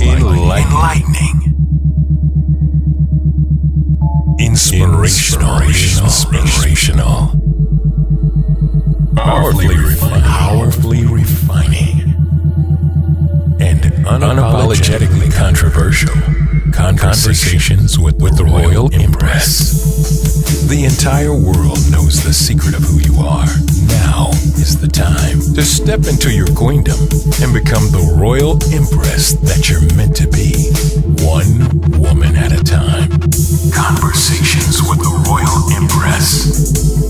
enlightening, inspirational, powerfully refining, and unapologetically controversial. Conversations with the Royal Empress. The entire world knows the secret of who you are. Now is the time to step into your queendom and become the Royal Empress that you're meant to be. One woman at a time. Conversations with the Royal Empress.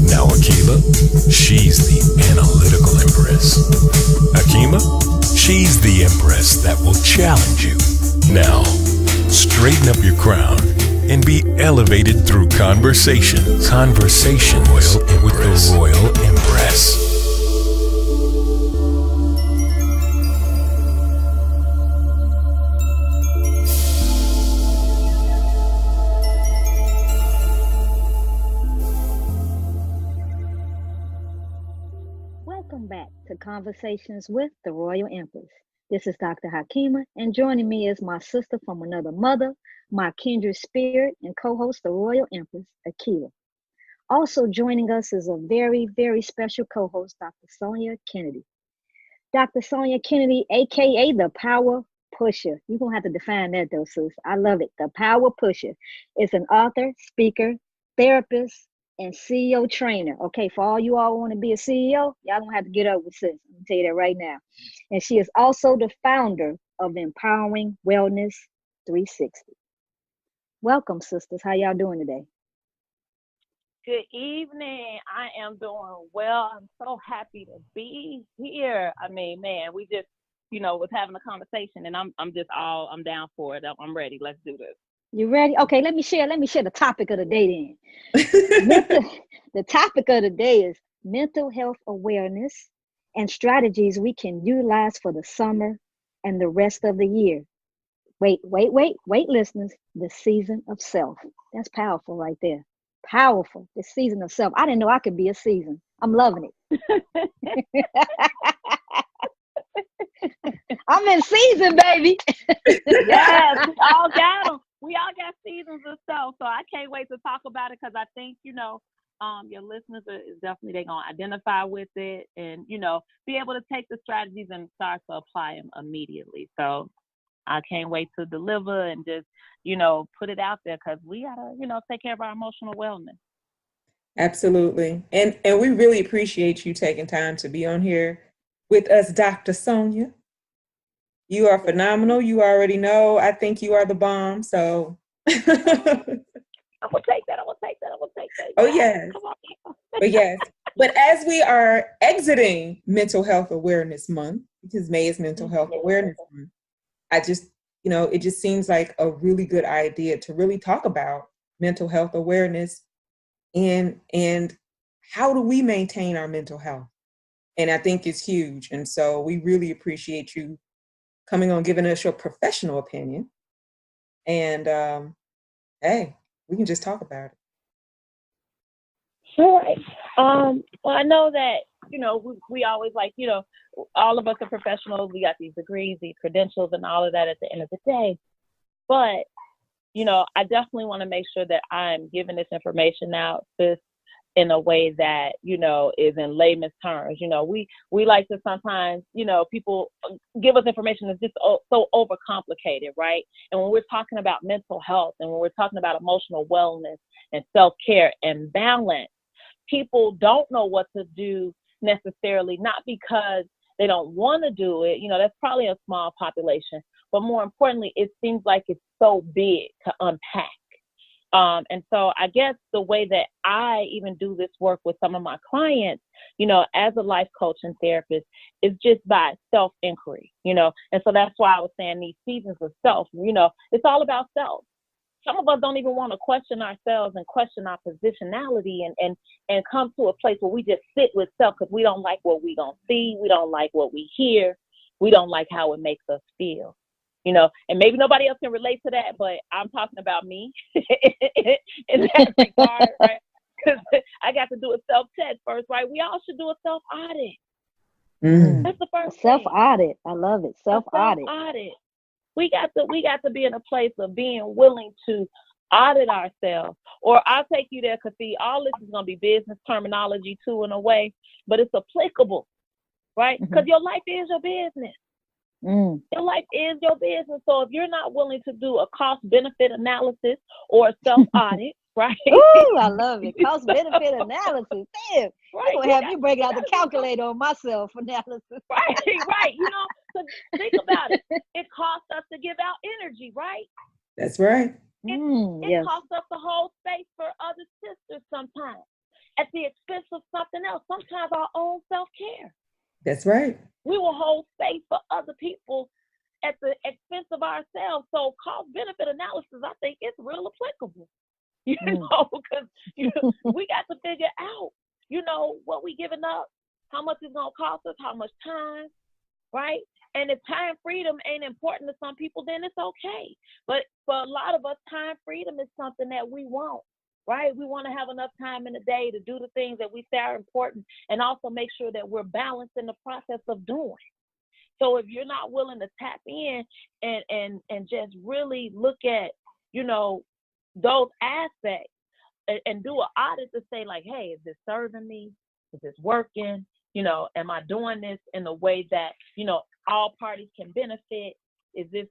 Now Akila, she's the analytical Empress. Akima, she's the Empress that will challenge you. Now, straighten up your crown and be elevated through conversations. Conversations with the Royal Empress. Welcome back to Conversations with the Royal Empress. This is Dr. Hakima, and joining me is my sister from another mother, my kindred spirit, and co-host, the Royal Empress, Akila. Also joining us is a very, very special co-host, Dr. Sonia Kennedy. Dr. Sonia Kennedy, aka the Power Pusher. You're going to have to define that though, sis. I love it. The Power Pusher is an author, speaker, therapist, and CEO trainer. Okay, for all you all want to be a CEO, y'all gonna have to get up with sis. I'm gonna tell you that right now. And she is also the founder of Empowering Wellness 360. Welcome, sisters. How y'all doing today? Good evening. I am doing well. I'm so happy to be here. I mean, man, we just, was having a conversation, and I'm down for it. I'm ready. Let's do this. You ready? Okay, let me share the topic of the day then. The topic of the day is mental health awareness and strategies we can utilize for the summer and the rest of the year. Wait, listeners, the season of self. That's powerful right there. Powerful, the season of self. I didn't know I could be a season. I'm loving it. I'm in season, baby. Yes, we all got them. We all got seasons of self, so I can't wait to talk about it because I think, your listeners is definitely, they're going to identify with it and, be able to take the strategies and start to apply them immediately. So I can't wait to deliver and just, put it out there because we got to, take care of our emotional wellness. Absolutely. And we really appreciate you taking time to be on here with us, Dr. Sonia. You are phenomenal. You already know. I think you are the bomb. So I'm gonna take that. Oh yes. But yes. But as we are exiting Mental Health Awareness Month, because May is Mental Health Awareness Month, I just, it just seems like a really good idea to really talk about mental health awareness and how do we maintain our mental health? And I think it's huge. And so we really appreciate you coming on, giving us your professional opinion. And hey, we can just talk about it. Sure. Well, I know that, we always all of us are professionals. We got these degrees, these credentials, and all of that at the end of the day. But, I definitely want to make sure that I'm giving this information out, in a way that, is in layman's terms. We like to sometimes, people give us information that's just so overcomplicated, right? And when we're talking about mental health and when we're talking about emotional wellness and self-care and balance, people don't know what to do necessarily, not because they don't want to do it. That's probably a small population, but more importantly, it seems like it's so big to unpack. And so I guess the way that I even do this work with some of my clients, as a life coach and therapist, is just by self-inquiry, and so that's why I was saying these seasons of self, it's all about self. Some of us don't even want to question ourselves and question our positionality and come to a place where we just sit with self because we don't like what we don't see. We don't like what we hear. We don't like how it makes us feel. And maybe nobody else can relate to that, but I'm talking about me in that regard, right? Because I got to do a self-test first, right? We all should do a self-audit. That's the first self-audit. I love it. Self-audit. Self-audit. we got to be in a place of being willing to audit ourselves. Or I'll take you there, because see, all this is going to be business terminology too, in a way, but it's applicable, right? Because your life is your business. Your life is your business. So if you're not willing to do a cost-benefit analysis or a self-audit, right? Ooh, I love it. Cost-benefit analysis. Damn, Right. you gonna have me break out the calculator on my self-analysis. Right. So think about it. It costs us to give out energy, right? That's right. It costs us to hold space for other sisters sometimes at the expense of something else, sometimes our own self-care. That's right. We will hold space for other people at the expense of ourselves. So cost-benefit analysis, I think, is real applicable. Because we got to figure out, what we giving up, how much it's going to cost us, how much time, right? And if time freedom ain't important to some people, then it's okay. But for a lot of us, time freedom is something that we want, right? We want to have enough time in the day to do the things that we say are important, and also make sure that we're balanced in the process of doing. So if you're not willing to tap in and just really look at, those aspects and do an audit to say, like, hey, is this serving me? Is this working? Am I doing this in a way that, all parties can benefit? Is this,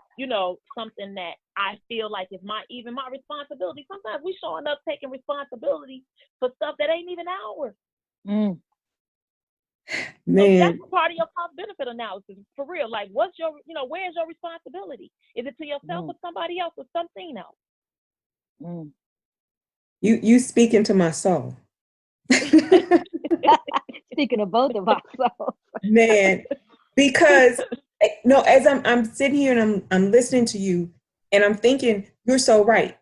something that I feel like is my responsibility? Sometimes we showing up taking responsibility for stuff that ain't even ours. Man. So that's part of your cost benefit analysis, for real. Like, what's your, where's your responsibility? Is it to yourself or somebody else or something else? You speaking to my soul. Speaking of both of ourselves. Man, because as I'm sitting here and I'm listening to you, and I'm thinking, you're so right.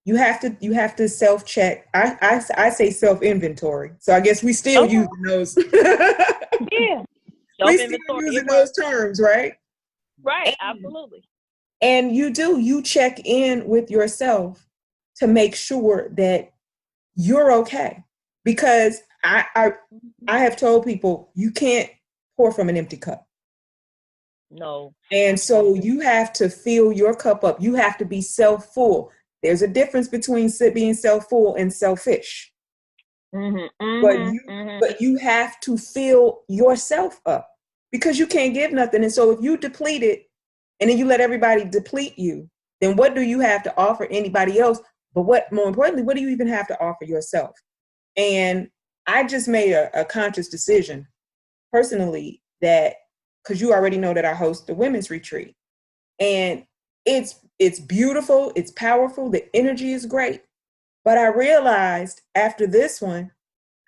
You have to self-check. I say self-inventory. So I guess we still using those. Yeah. We still using those terms, right? Right, absolutely. And you check in with yourself to make sure that you're okay. Because I have told people, you can't pour from an empty cup. No. And so you have to fill your cup up. You have to be self-full. There's a difference between being self-full and selfish. But you have to fill yourself up, because you can't give nothing. And so if you deplete it and then you let everybody deplete you, then what do you have to offer anybody else? But more importantly, what do you even have to offer yourself? And I just made a conscious decision personally, that because you already know that I host the women's retreat, and it's beautiful, it's powerful, the energy is great. But I realized after this one,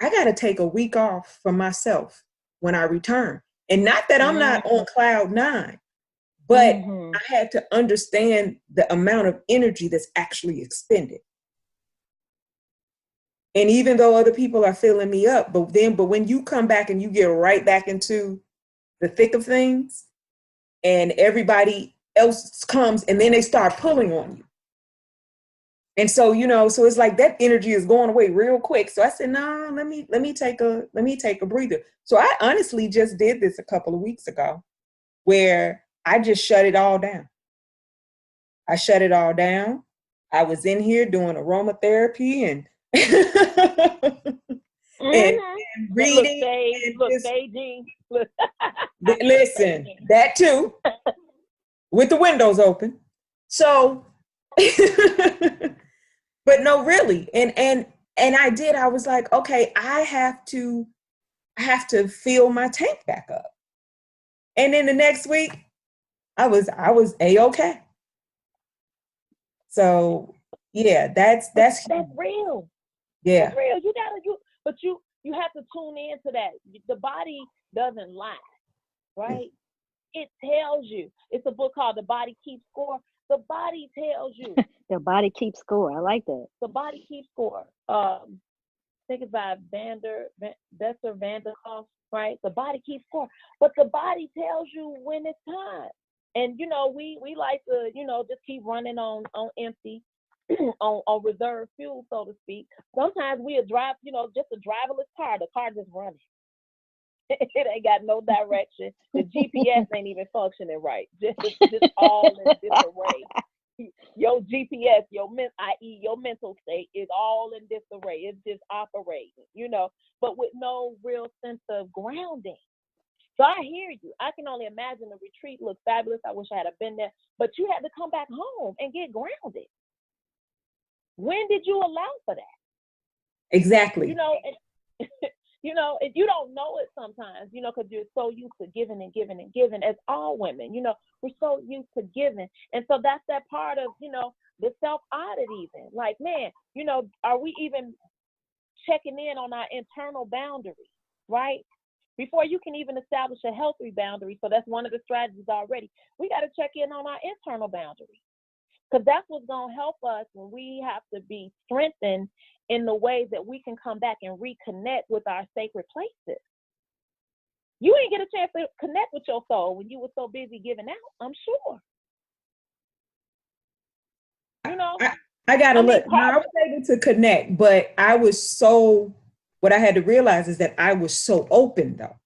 I got to take a week off for myself when I return. And not that I'm not on cloud 9, but I had to understand the amount of energy that's actually expended. And even though other people are filling me up, but when you come back and you get right back into the thick of things, and everybody else comes and then they start pulling on you. And so, so it's like that energy is going away real quick. So I said, no, let me take a breather. So I honestly just did this a couple of weeks ago, where I just shut it all down. I shut it all down. I was in here doing aromatherapy and and reading. Listen, that too, with the windows open. So, but no, really, and I was like, okay, I have to fill my tank back up. And then the next week, I was A-okay. So yeah, that's real. Yeah, that's real. You have to tune into that. The body doesn't lie, right? It tells you. It's a book called The Body Keeps Score. The body tells you. The body keeps score. I like that. The Body Keeps Score. I think it's by Bessel van der Kolk, right? The body keeps score. But the body tells you when it's time. And we like to, just keep running on empty, on reserve fuel, so to speak. Sometimes we'll drive, just a driverless car. The car just running. It ain't got no direction. The GPS ain't even functioning right. Just all in disarray. Your GPS, i.e. your mental state, is all in disarray. It's just operating, but with no real sense of grounding. So I hear you. I can only imagine the retreat looked fabulous. I wish I had been there, but you had to come back home and get grounded. When did you allow for that? Exactly. And you don't know it sometimes, because you're so used to giving and giving and giving, as all women, we're so used to giving. And so that's that part of, the self-audit even. Like, man, are we even checking in on our internal boundaries, right? Before you can even establish a healthy boundary. So that's one of the strategies already. We got to check in on our internal boundaries, because that's what's going to help us when we have to be strengthened in the ways that we can come back and reconnect with our sacred places. You ain't get a chance to connect with your soul when you were so busy giving out, I'm sure. I gotta look. I was able to connect, but what I had to realize is that I was so open though.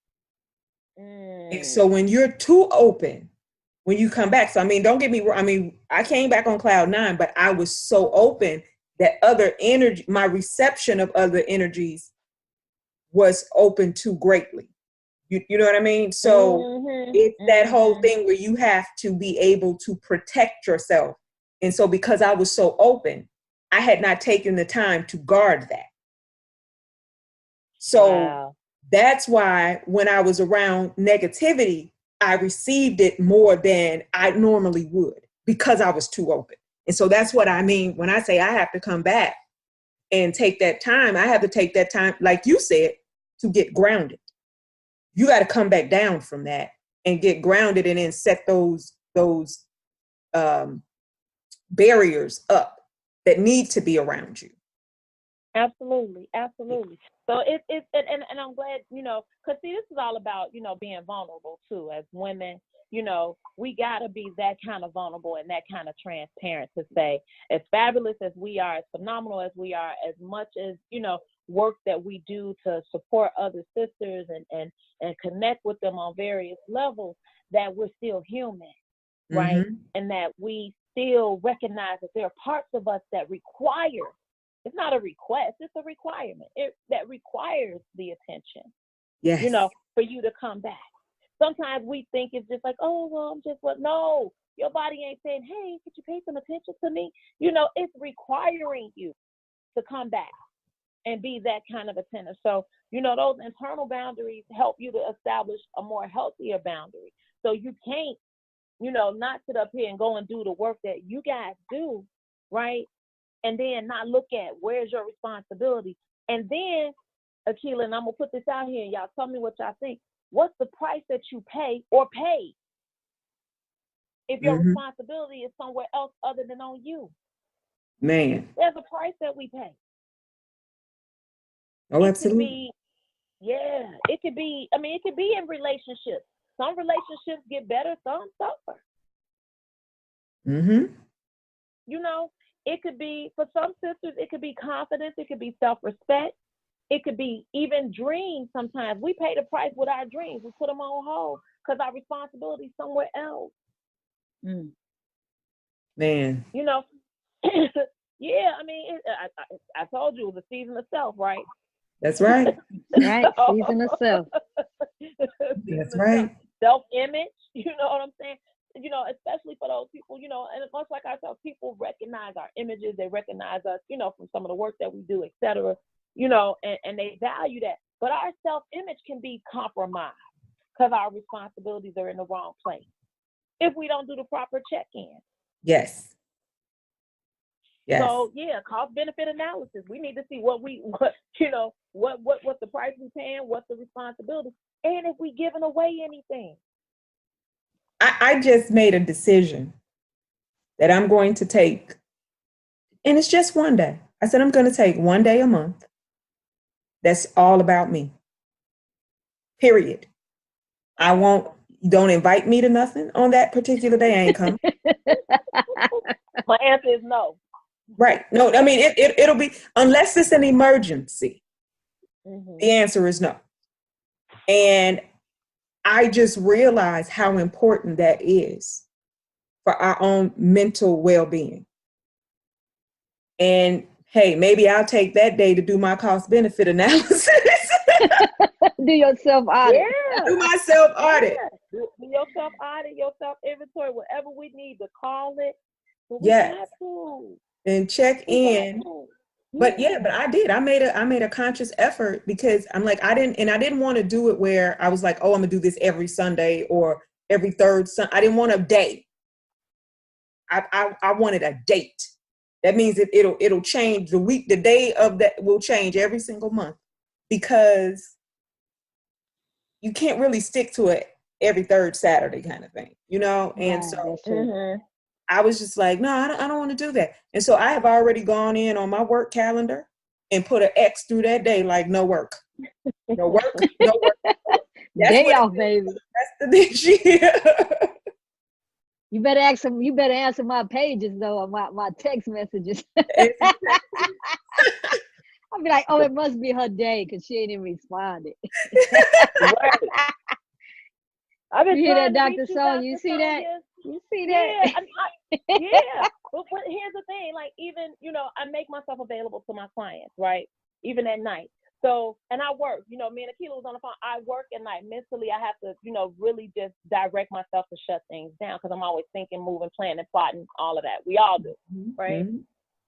And so when you're too open, when you come back, so don't get me wrong, I came back on cloud 9, but I was so open that other energy, my reception of other energies was open too greatly. You know what I mean? So it's that whole thing where you have to be able to protect yourself. And so because I was so open, I had not taken the time to guard that. So that's why when I was around negativity, I received it more than I normally would, because I was too open. And so that's what I mean when I say I have to come back and take that time. I have to take that time, like you said, to get grounded. You got to come back down from that and get grounded, and then set those barriers up that need to be around you. Absolutely. So and I'm glad, because see, this is all about, being vulnerable too. As women, we gotta be that kind of vulnerable and that kind of transparent to say, as fabulous as we are, as phenomenal as we are, as much as, work that we do to support other sisters and connect with them on various levels, that we're still human, right? And that we still recognize that there are parts of us that require, it's not a request, it's a requirement. That requires the attention, for you to come back. Sometimes we think it's just like, oh, well, no, your body ain't saying, hey, could you pay some attention to me? It's requiring you to come back and be that kind of attentive. So, those internal boundaries help you to establish a more healthier boundary. So you can't, not sit up here and go and do the work that you guys do, right? And then not look at where's your responsibility. And then, Akila, and I'm going to put this out here, and y'all tell me what y'all think. What's the price that you pay or pay if your responsibility is somewhere else other than on you? Man. There's a price that we pay. Oh, absolutely. It could be in relationships. Some relationships get better, some suffer. It could be, for some sisters, it could be confidence, it could be self-respect, it could be even dreams. Sometimes we pay the price with our dreams. We put them on hold because our responsibility is somewhere else. Man. I told you it was a season of self, right? That's right. Right, season of self. That's right. Self-image, you know what I'm saying? Especially for those people, and much like ourselves, people recognize our images, they recognize us, from some of the work that we do, et cetera, and they value that. But our self-image can be compromised because our responsibilities are in the wrong place if we don't do the proper check-in. Yes. So cost benefit analysis. We need to see what the price we're paying, what's the responsibility, and if we giving away anything. I just made a decision that I'm going to take, and it's just one day. I said I'm going to take one day a month. That's all about me. Period. Don't invite me to nothing on that particular day. I ain't coming. My answer is no. Right. No, it'll be, unless it's an emergency, the answer is no. And I just realized how important that is for our own mental well-being. And hey, maybe I'll take that day to do my cost benefit analysis. Do your self-audit. Yeah. Do my self-audit. Yeah. Do your self-audit, your self-inventory, whatever we need to call it. But we Yes. got to. And check in. But yeah, but I did. I made a conscious effort because I'm like, I didn't want to do it where I was like, oh, I'm gonna do this every Sunday or every third Sunday. I didn't want a day. I wanted a date. That means it'll change the week. The day of that will change every single month, because you can't really stick to it every third Saturday kind of thing, you know? And so I was just like, no, I don't want to do that. And so I have already gone in on my work calendar and put an X through that day, like no work. No work, no work. Day off, baby. That's the next year. You better answer my pages though, my text messages. I'll be like, oh, it must be her day because she ain't even responded. Right. You hear that, Dr. Sonia? You see that? You see that? Yeah. But here's the thing, like, even, you know, I make myself available to my clients, right? Even at night. So, and I work, you know, me and Akila was on the phone. I work at night. Mentally, I have to, you know, really just direct myself to shut things down because I'm always thinking, moving, planning, plotting, all of that. We all do, right?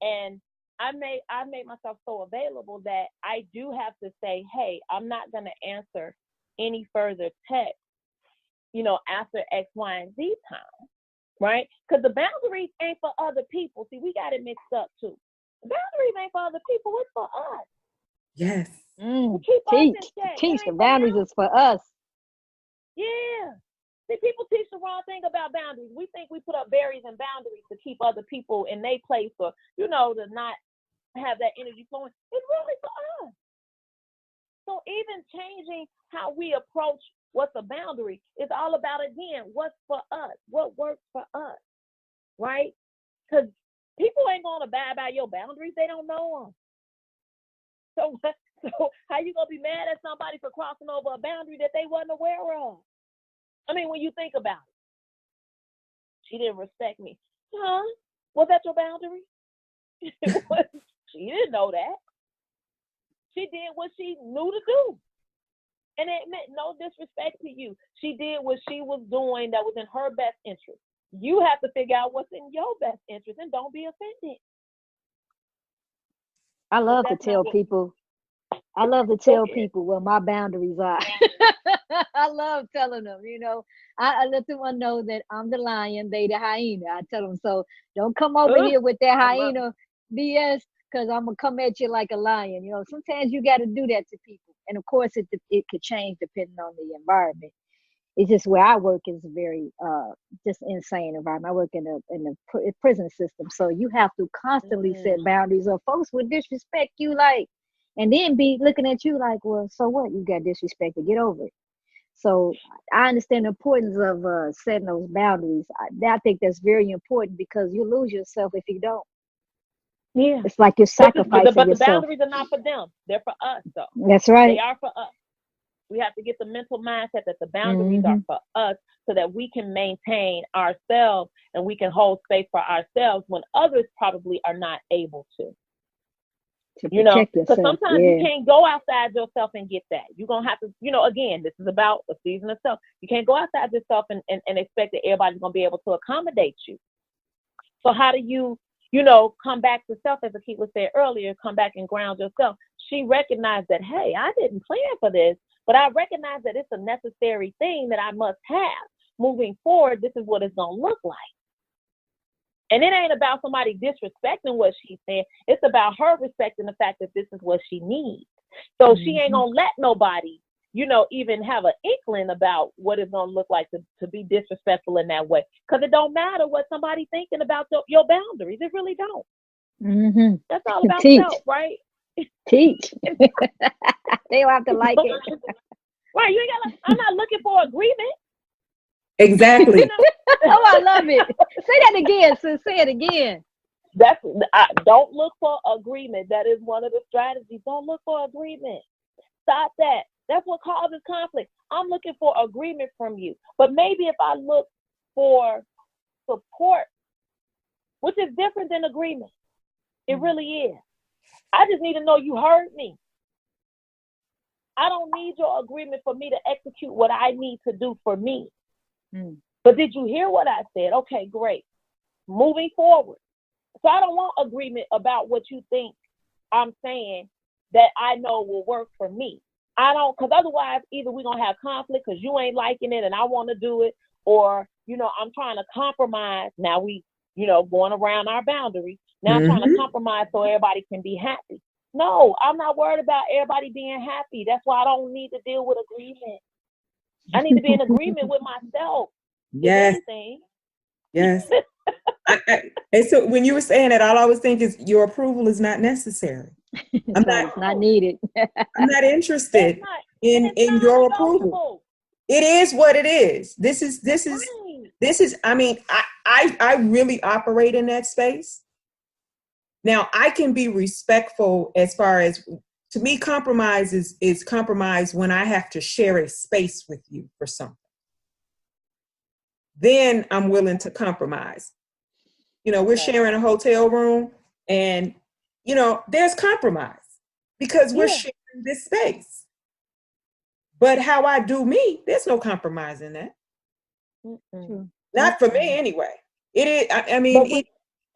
And I made myself so available that I do have to say, hey, I'm not going to answer any further text, you know, after X, Y, and Z time, right? Because the boundaries ain't for other people. See, we got it mixed up too. The boundaries ain't for other people, it's for us. Yes. Teach the boundaries is for us. Yeah. See, people teach the wrong thing about boundaries. We think we put up barriers and boundaries to keep other people in their place, or, you know, to not have that energy flowing. It's really for us. So even changing how we approach what's a boundary is all about, again, what's for us, what works for us, right? Because people ain't going to abide by your boundaries. They don't know them. So how you going to be mad at somebody for crossing over a boundary that they wasn't aware of? I mean, when you think about it, she didn't respect me. Huh? Was that your boundary? She didn't know that. She did what she knew to do. And it meant no disrespect to you. She did what she was doing that was in her best interest. You have to figure out what's in your best interest and don't be offended. I love to tell people where my boundaries are. I love telling them, you know. I let them know that I'm the lion, they the hyena. I tell them, so don't come over here with that hyena BS, because I'm going to come at you like a lion. You know, sometimes you got to do that to people. And of course, it could change depending on the environment. It's just where I work is a very just insane environment. I work in a prison system. So you have to constantly set boundaries, or folks will disrespect you, like, and then be looking at you like, well, so what? You got disrespected. Get over it. So I understand the importance of setting those boundaries. I think that's very important, because you lose yourself if you don't. Yeah. It's like you're sacrificing but the yourself. boundaries are not for them. They're for us, though. That's right. They are for us. We have to get the mental mindset that the boundaries are for us, so that we can maintain ourselves and we can hold space for ourselves when others probably are not able to. You know, because sometimes you can't go outside yourself and get that. You're going to have to, you know, again, this is about a season of self. You can't go outside yourself and expect that everybody's going to be able to accommodate you. So how do you, you know, come back to self, as Akila said earlier, come back and ground yourself? She recognized that, hey, I didn't plan for this, but I recognize that it's a necessary thing that I must have. Moving forward, this is what it's going to look like. And it ain't about somebody disrespecting what she said. It's about her respecting the fact that this is what she needs. So she ain't going to let nobody, you know, even have an inkling about what it's going to look like to be disrespectful in that way. Because it don't matter what somebody thinking about your boundaries. It really don't. That's all about self, right? Teach. They don't have to like it. Right. You ain't got. I'm not looking for agreement. Exactly. You know? Oh, I love it. Say that again, sis. Say it again. Don't look for agreement. That is one of the strategies. Don't look for agreement. Stop that. That's what causes conflict. I'm looking for agreement from you. But maybe if I look for support, which is different than agreement, it really is. I just need to know you heard me. I don't need your agreement for me to execute what I need to do for me. But did you hear what I said? Okay, great. Moving forward. So I don't want agreement about what you think I'm saying that I know will work for me. I don't, because otherwise either we're going to have conflict because you ain't liking it and I want to do it, or, I'm trying to compromise. Now we, going around our boundaries. Now I'm trying to compromise so everybody can be happy. No, I'm not worried about everybody being happy. That's why I don't need to deal with agreement. I need to be in agreement with myself. Yes. Yes. And so when you were saying that, all I was thinking is your approval is not necessary. It's not needed. I'm not interested in your approval. It is what it is. This is, I mean, I really operate in that space. Now I can be respectful as far as, to me, compromise is compromise when I have to share a space with you for something. Then I'm willing to compromise. We're sharing a hotel room and, there's compromise because we're sharing this space. But how I do me, there's no compromise in that. Not for me anyway. It is, I mean,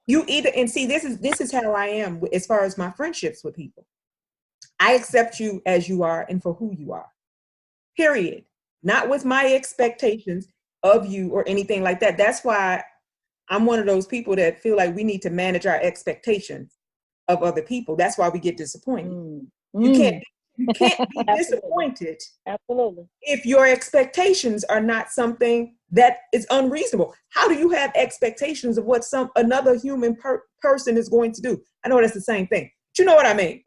you either, and see, this is how I am as far as my friendships with people. I accept you as you are and for who you are, period. Not with my expectations of you or anything like that. That's why I'm one of those people that feel like we need to manage our expectations of other people. That's why we get disappointed. You can't be disappointed. Absolutely. If your expectations are not something that is unreasonable. How do you have expectations of what another human person is going to do? I know that's the same thing. But you know what I mean?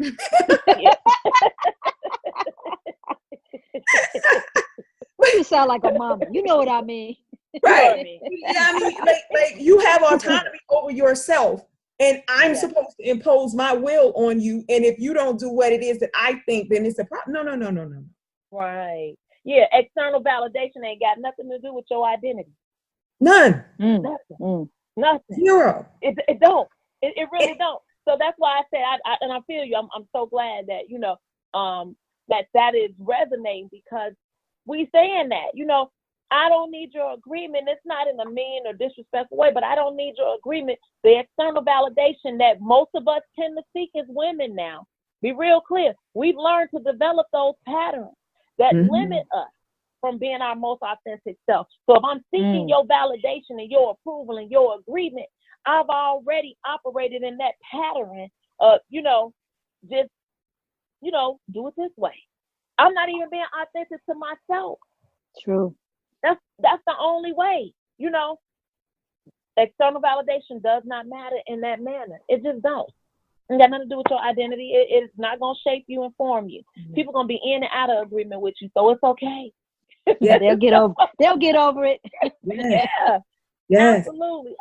You sound like a mama. You know what I mean? Right. Yeah, I mean, like you have autonomy over yourself, and I'm supposed to impose my will on you. And if you don't do what it is that I think, then it's a problem. No. Right. Yeah. External validation ain't got nothing to do with your identity. None. Nothing. Zero. It don't. It really don't. So that's why I say and I feel you. I'm so glad that that is resonating, because we saying that I don't need your agreement. It's not in a mean or disrespectful way, but I don't need your agreement. The external validation that most of us tend to seek as women now. Be real clear. We've learned to develop those patterns that limit us from being our most authentic self. So if I'm seeking your validation and your approval and your agreement, I've already operated in that pattern of, just, do it this way. I'm not even being authentic to myself. True. That's the only way. External validation does not matter in that manner. It just don't. It got nothing to do with your identity. It's not going to shape you and form you. People going to be in and out of agreement with you, so it's okay. Yeah, they'll get over it. Yeah. Yes.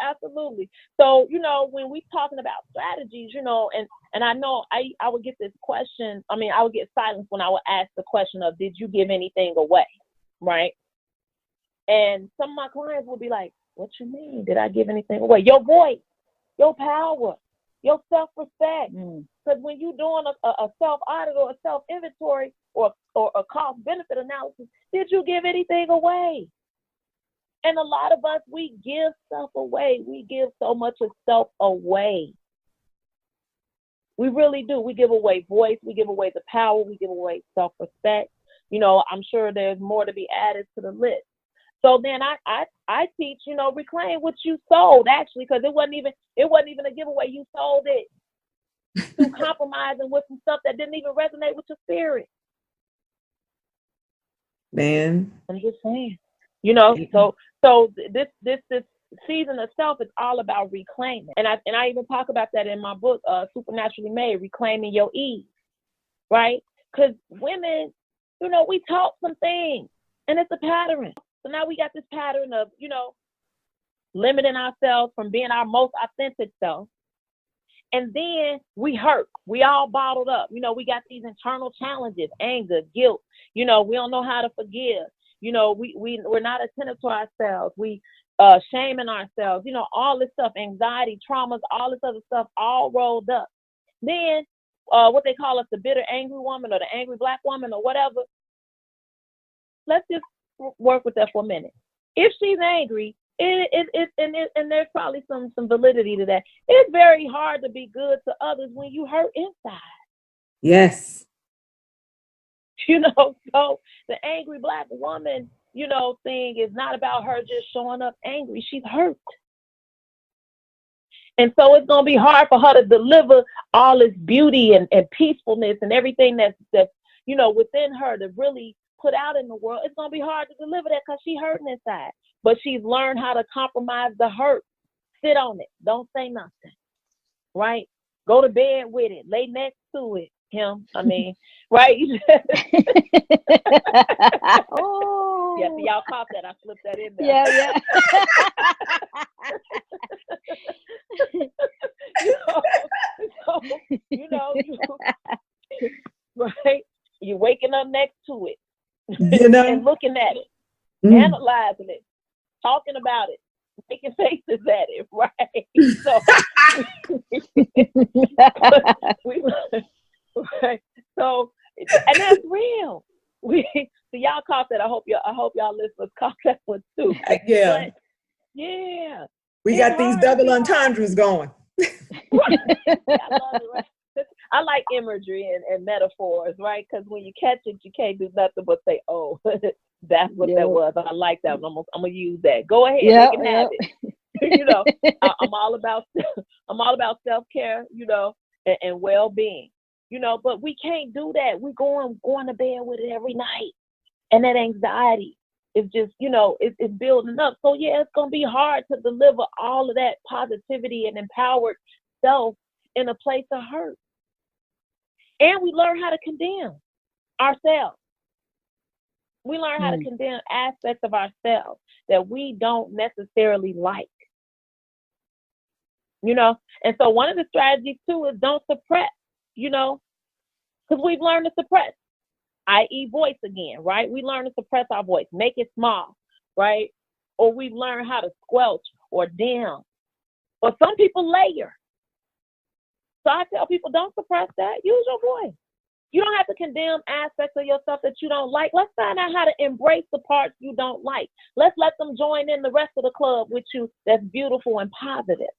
Absolutely. So, when we talking about strategies, and I know I would get this question. I mean, I would get silence when I would ask the question of, did you give anything away? Right. And some of my clients would be like, what you mean? Did I give anything away? Your voice, your power, your self-respect. Because when you're doing a self-audit or a self-inventory or a cost-benefit analysis, did you give anything away? And a lot of us, we give stuff away. We give so much of self away. We really do. We give away voice. We give away the power. We give away self-respect. I'm sure there's more to be added to the list. So then I teach, reclaim what you sold, actually, because it wasn't even a giveaway. You sold it through compromising with some stuff that didn't even resonate with your spirit. Man. I'm just saying. So this season of self is all about reclaiming. And I even talk about that in my book, Supernaturally Made, Reclaiming Your Ease. Right? Because women, we taught some things, and it's a pattern. So now we got this pattern of, limiting ourselves from being our most authentic self. And then we hurt. We all bottled up. You know, we got these internal challenges, anger, guilt. You know, we don't know how to forgive. You know, we're not attentive to ourselves. We shaming ourselves. You know, all this stuff, anxiety, traumas, all this other stuff, all rolled up. Then what they call us, the bitter, angry woman, or the angry Black woman, or whatever. Let's just work with that for a minute. If she's angry, and there's probably some validity to that. It's very hard to be good to others when you hurt inside. Yes. You know, so the angry Black woman, you know, thing is not about her just showing up angry. She's hurt. And so it's going to be hard for her to deliver all this beauty and peacefulness and everything that's, you know, within her to really put out in the world. It's going to be hard to deliver that because she's hurting inside. But she's learned how to compromise the hurt. Sit on it. Don't say nothing. Right? Go to bed with it. Lay next to it. Right? Oh. Yeah, so y'all caught that. I slipped that in there. Yeah. Right? You're waking up next to it. You know? And looking at it. Analyzing it. Talking about it. Making faces at it. Right? So, right? So, and that's real. So y'all caught that. I hope y'all listeners caught that one too. Yeah. But, yeah. We got these double entendres going. I love it, right? I like imagery and metaphors, right? Because when you catch it, you can't do nothing but say, "Oh, that's what that was." I like that one. I'm gonna use that. Go ahead, they can have it. You know, I'm all about self-care, you know, and well-being, you know. But we can't do that. We're going to bed with it every night, and that anxiety is just, you know, it's building up. So yeah, it's gonna be hard to deliver all of that positivity and empowered self in a place of hurt. And we learn how to condemn ourselves. We learn how to condemn aspects of ourselves that we don't necessarily like. You know, and so one of the strategies too is don't suppress, you know, because we've learned to suppress, i.e. voice again, right? We learn to suppress our voice, make it small, right? Or we've learned how to squelch or dim. Or some people layer. So I tell people, don't suppress that. Use your voice. You don't have to condemn aspects of yourself that you don't like. Let's find out how to embrace the parts you don't like. Let's let them join in the rest of the club with you that's beautiful and positive.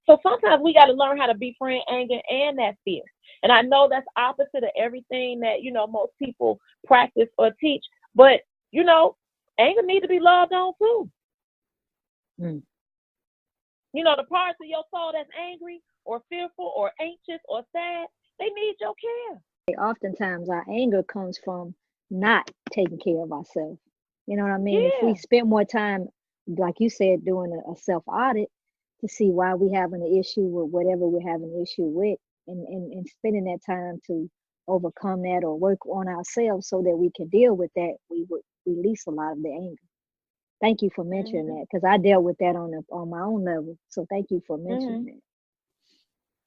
So sometimes we got to learn how to befriend anger and that fear. And I know that's opposite of everything that, you know, most people practice or teach. But, you know, anger needs to be loved on too. You know, the parts of your soul that's angry or fearful or anxious or sad, they need your care. Oftentimes our anger comes from not taking care of ourselves. You know what I mean? Yeah. If we spend more time, like you said, doing a self-audit to see why we having an issue with whatever we're having an issue with, and spending that time to overcome that or work on ourselves so that we can deal with that, we would release a lot of the anger. Thank you for mentioning that, because I dealt with that on my own level. So thank you for mentioning that.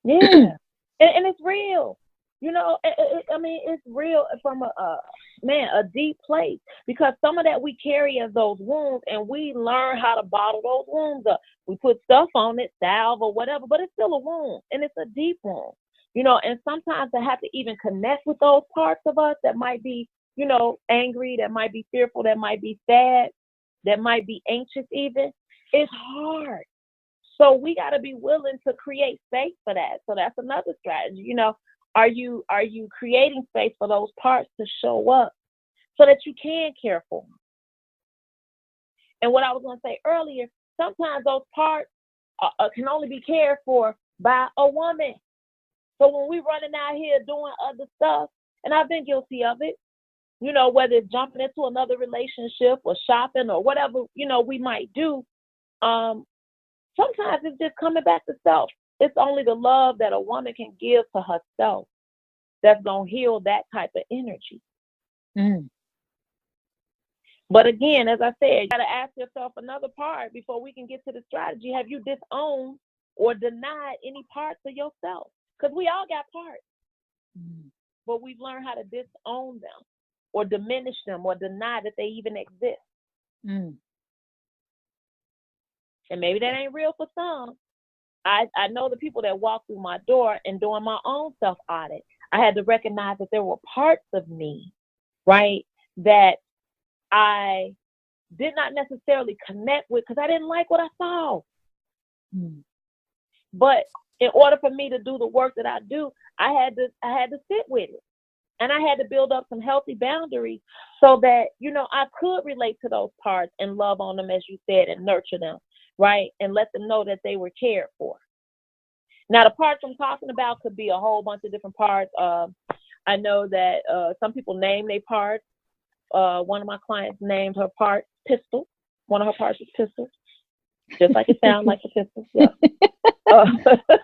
Yeah, and it's real. You know, I mean, it's real from a deep place, because some of that we carry as those wounds, and we learn how to bottle those wounds up. We put stuff on it, salve or whatever, but it's still a wound, and it's a deep wound. You know, and sometimes I have to even connect with those parts of us that might be, you know, angry, that might be fearful, that might be sad, that might be anxious even. It's hard. So we got to be willing to create space for that. So that's another strategy. You know, are you creating space for those parts to show up so that you can care for them? And what I was going to say earlier, sometimes those parts can only be cared for by a woman. So when we're running out here doing other stuff, and I've been guilty of it, you know, whether it's jumping into another relationship or shopping or whatever, you know, we might do, sometimes it's just coming back to self. It's only the love that a woman can give to herself that's going to heal that type of energy. But again, as I said, you got to ask yourself another part before we can get to the strategy. Have you disowned or denied any parts of yourself. Because we all got parts. But we've learned how to disown them or diminish them or deny that they even exist. And maybe that ain't real for some. I know the people that walk through my door, and doing my own self-audit, I had to recognize that there were parts of me, right, that I did not necessarily connect with because I didn't like what I saw. But in order for me to do the work that I do, I had to sit with it. And I had to build up some healthy boundaries so that, you know, I could relate to those parts and love on them, as you said, and nurture them, right? And let them know that they were cared for. Now, the parts I'm talking about could be a whole bunch of different parts. I know that some people name their parts. One of my clients named her part pistol. One of her parts is pistol. Just like it sounds like a pistol. Yeah.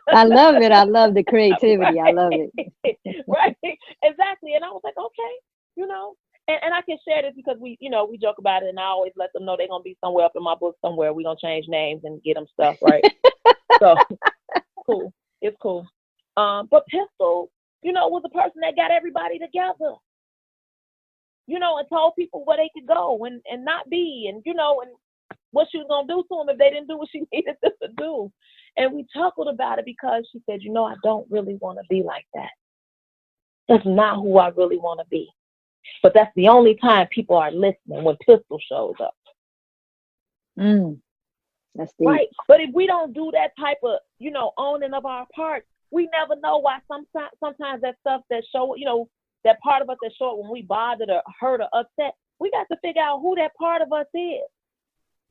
I love it. I love the creativity. I love it. Right. Exactly. And I was like, okay, you know, and I can share this because we joke about it, and I always let them know they're going to be somewhere up in my book somewhere. We're going to change names and get them stuff, right? So cool. It's cool. But Pistol, you know, was a person that got everybody together, you know, and told people where they could go and not be, and, you know, and what she was going to do to them if they didn't do what she needed them to do. And we chuckled about it because she said, you know, I don't really want to be like that. That's not who I really want to be. But that's the only time people are listening, when Pistol shows up. That's deep. Right. But if we don't do that type of, you know, owning of our parts, we never know why sometimes that stuff that show, you know, that part of us that show up when we bothered or hurt or upset, we got to figure out who that part of us is.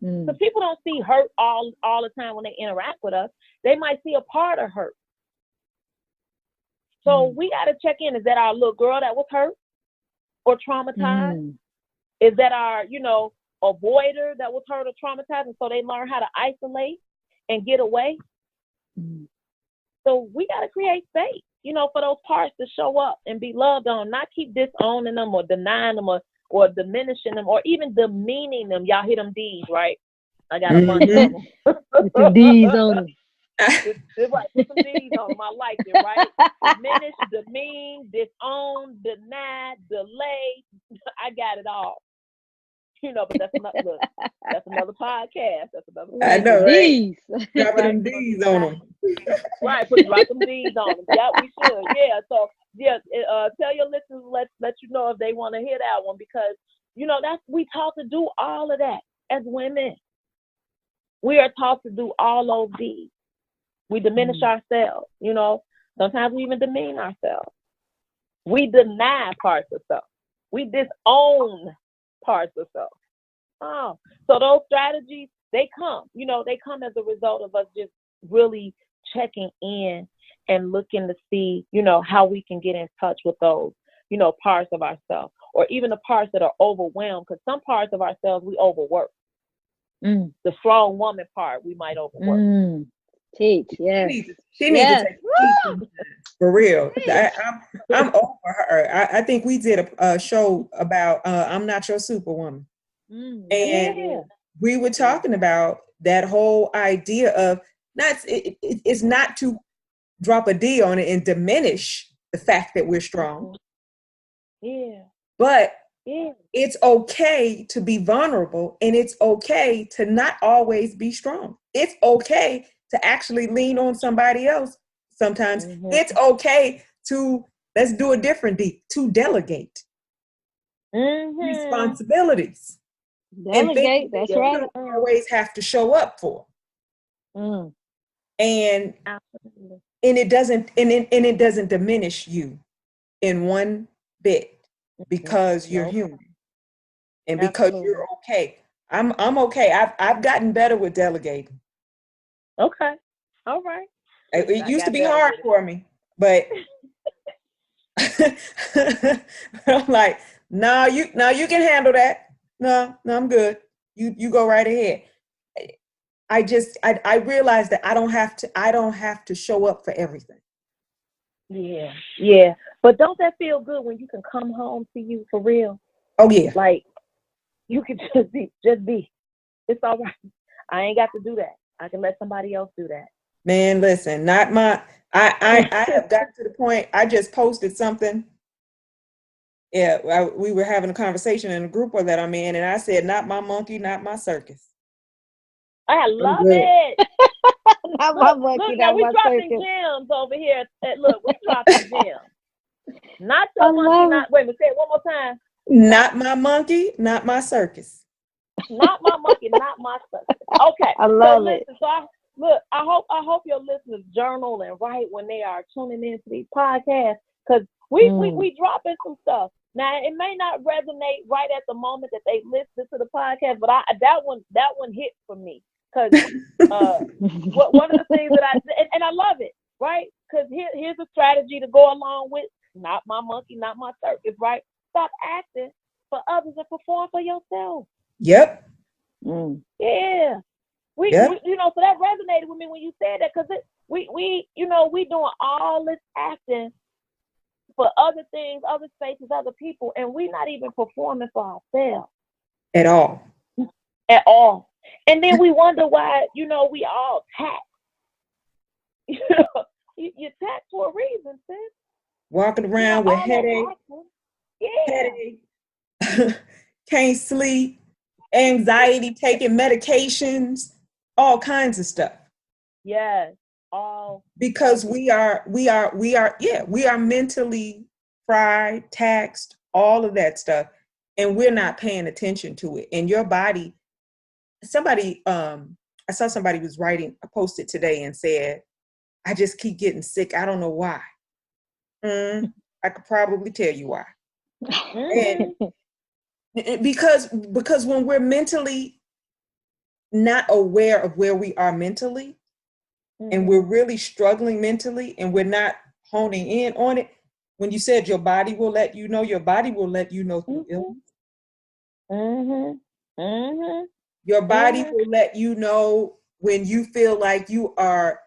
Because people don't see hurt all the time when they interact with us. They might see a part of hurt. So we got to check in. Is that our little girl that was hurt or traumatized? Is that our, you know, avoider that was hurt or traumatized, and so they learn how to isolate and get away? So we got to create space, you know, for those parts to show up and be loved on, not keep disowning them or denying them or diminishing them or even demeaning them. Y'all hear them D's, right? I got a bunch of them. Put D's on them. Right, put some D's on them. I like it, right? Diminish, demean, disown, deny, delay. I got it all. You know, but that's another podcast. That's another podcast. I know, right? D's. Drop them D's on them. Right, drop some D's on them. Yeah, we should. Yeah, so yeah, tell your listeners, let you know if they want to hear that one, because you know we taught to do all of that as women. We are taught to do all those D's. We diminish ourselves. You know, sometimes we even demean ourselves. We deny parts of self. We disown parts of self. Oh, so those strategies, they come as a result of us just really checking in and looking to see, you know, how we can get in touch with those, you know, parts of ourselves, or even the parts that are overwhelmed, because some parts of ourselves we overwork. The strong woman part we might overwork. Teach, yes. She needs to take a teaching for real. I'm over her. I think we did a show about I'm Not Your Superwoman. And we were talking about that whole idea of it's not to drop a D on it and diminish the fact that we're strong. But it's okay to be vulnerable, and it's okay to not always be strong. It's okay to actually lean on somebody else sometimes. It's okay to, let's do a different D, to delegate responsibilities. Delegate, that's right. You don't always have to show up for. And it doesn't diminish you in one bit, because you're human and because you're okay. I'm okay. I've gotten better with delegating. Okay. All right. It used to be hard for me, but I'm like, no, you can handle that. No, I'm good. You go right ahead. I realized that I don't have to show up for everything. Yeah. But don't that feel good when you can come home to you for real? Oh yeah. Like you can just be. It's all right. I ain't got to do that. I can let somebody else do that. Man, listen, not my. I have gotten to the point. I just posted something. Yeah, we were having a conversation in a group that I'm in, and I said, "Not my monkey, not my circus." I I'm love good. it. Not my Look, monkey, now not we my dropping circus. gems over here. Look, we dropping gems. Not I your monkey, love not, wait a minute, say it one more time. Not my monkey, not my circus. Not my monkey, not my circus. Okay, I so love it. listen, I hope your listeners journal and write when they are tuning into these podcasts, because we dropping some stuff. Now it may not resonate right at the moment that they listen to the podcast, but that one hit for me, because one of the things that and I love it, right? Because here's a strategy to go along with not my monkey, not my circus, right? Stop acting for others and perform for yourself. Yep. Yeah. We so that resonated with me when you said that, because we doing all this acting for other things, other spaces, other people, and we're not even performing for ourselves At all. at all. And then we wonder why, we all tax. You tax for a reason, sis. Walking around with headache, can't sleep, anxiety, taking medications, all kinds of stuff. Yes, all because we are mentally fried, taxed, all of that stuff, and we're not paying attention to it. And your body, I saw somebody was writing, I posted today and said, I just keep getting sick. I don't know why. I could probably tell you why. And because when we're mentally not aware of where we are mentally, and we're really struggling mentally, and we're not honing in on it, when you said your body will let you know, your body will let you know through illness. Your body will let you know when you feel like you are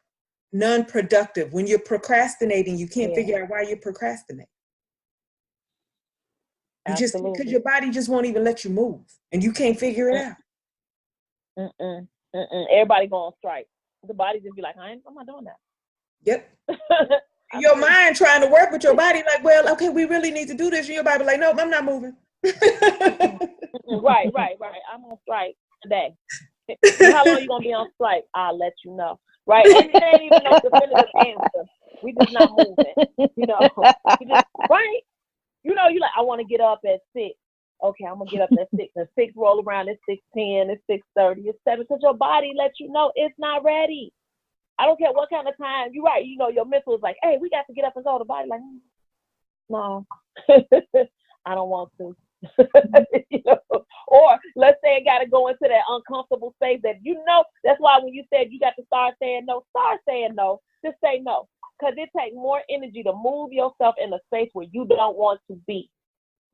non-productive. When you're procrastinating, you can't figure out why you're procrastinating. Because your body just won't even let you move, and you can't figure it out. Everybody go on strike. The body just be like, I'm not doing that. Yep. Your mind trying to work with your body, like, well, okay, we really need to do this. And your body like, no, I'm not moving. Right. I'm on strike today. How long are you gonna be on strike? I'll let you know. Right? And it ain't even no definitive answer. We just not moving. You just, right? You like, I want to get up at 6. Okay, I'm gonna get up at 6. And 6 roll around, it's 6:10, it's 6:30, it's 7, because your body lets you know it's not ready. I don't care what kind of time. You're right. Your mental is like, hey, we got to get up and go. The body like, no, I don't want to. Or let's say I got to go into that uncomfortable space that that's why when you said you got to start saying no, just say no, because it takes more energy to move yourself in a space where you don't want to be,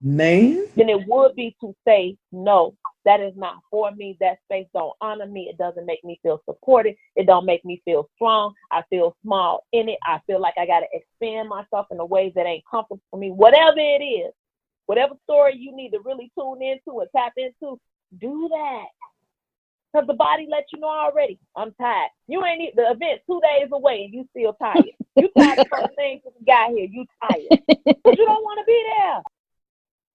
man, than it would be to say no. That is not for me. That space don't honor me. It doesn't make me feel supported. It don't make me feel strong. I feel small in it. I feel like I got to expand myself in a ways that ain't comfortable for me. Whatever it is, whatever story you need to really tune into and tap into, do that. Because the body lets you know already, I'm tired. You ain't need the event 2 days away and you still tired. You tired of first thing since you got here. You tired. But you don't want to be there.